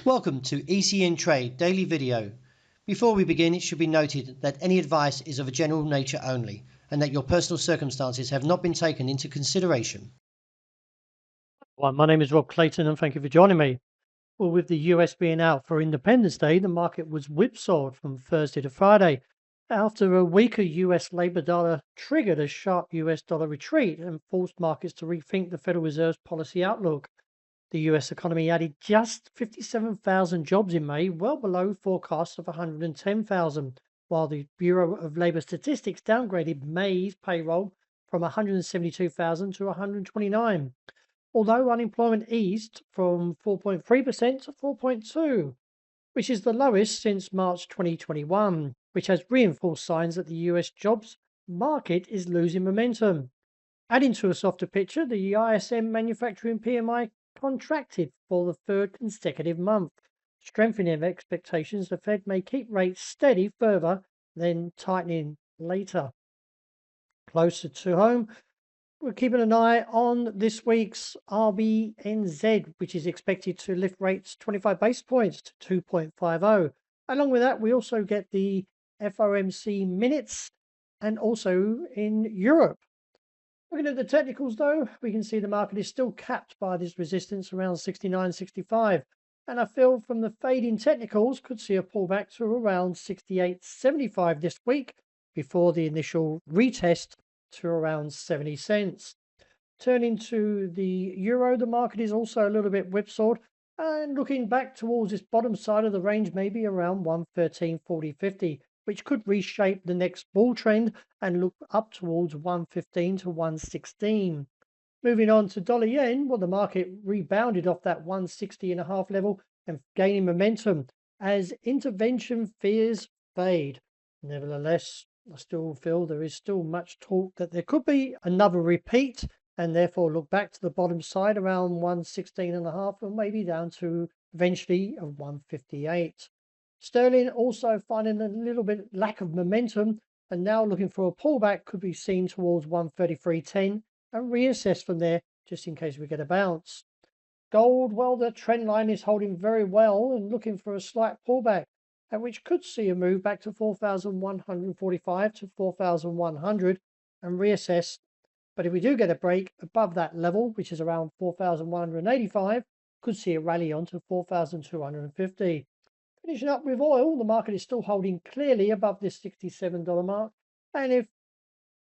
Welcome to ECN Trade Daily Video. Before we begin, it should be noted that any advice is of a general nature only and that your personal circumstances have not been taken into consideration. Well, my name is Rob Clayton and thank you for joining me. Well, with the US being out for Independence Day, the market was whipsawed from Thursday to Friday after a weaker US labor data triggered a sharp US dollar retreat and forced markets to rethink the Federal Reserve's policy outlook. The US economy added just 57,000 jobs in May, well below forecasts of 110,000, while the Bureau of Labor Statistics downgraded May's payroll from 172,000 to 129. Although unemployment eased from 4.3% to 4.2%, which is the lowest since March 2021, which has reinforced signs that the US jobs market is losing momentum. Adding to a softer picture, the ISM manufacturing PMI contracted for the third consecutive month, strengthening expectations the Fed may keep rates steady further, then tightening later. Closer to home, we're keeping an eye on this week's RBNZ, which is expected to lift rates 25 basis points to 2.50. Along with that, we also get the FOMC minutes and also in Europe. Looking at the technicals, though, we can see the market is still capped by this resistance around 69.65. And I feel from the fading technicals could see a pullback to around 68.75 this week before the initial retest to around 70 cents. Turning to the euro, the market is also a little bit whipsawed and looking back towards this bottom side of the range, maybe around 113.40.50, which could reshape the next bull trend and look up towards 115 to 116. Moving on to dollar yen, well, the market rebounded off that 160.5 level and gaining momentum as intervention fears fade. Nevertheless, I still feel there is still much talk that there could be another repeat and therefore look back to the bottom side around 116.5 and maybe down to eventually a 158. Sterling also finding a little bit lack of momentum and now looking for a pullback could be seen towards 133.10 and reassess from there just in case we get a bounce. Gold, well, the trend line is holding very well and looking for a slight pullback, at which could see a move back to 4,145 to 4,100 and reassess. But if we do get a break above that level, which is around 4,185, could see a rally on to 4,250. Finishing up with oil, the market is still holding clearly above this $67 mark. And if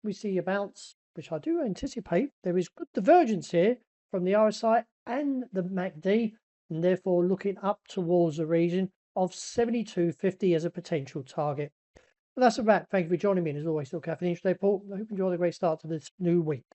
we see a bounce, which I do anticipate, there is good divergence here from the RSI and the MACD, and therefore looking up towards the region of 72.50 as a potential target. But that's a wrap. Thank you for joining me. And as always, still caffeine. Stay put. I hope you enjoy the great start to this new week.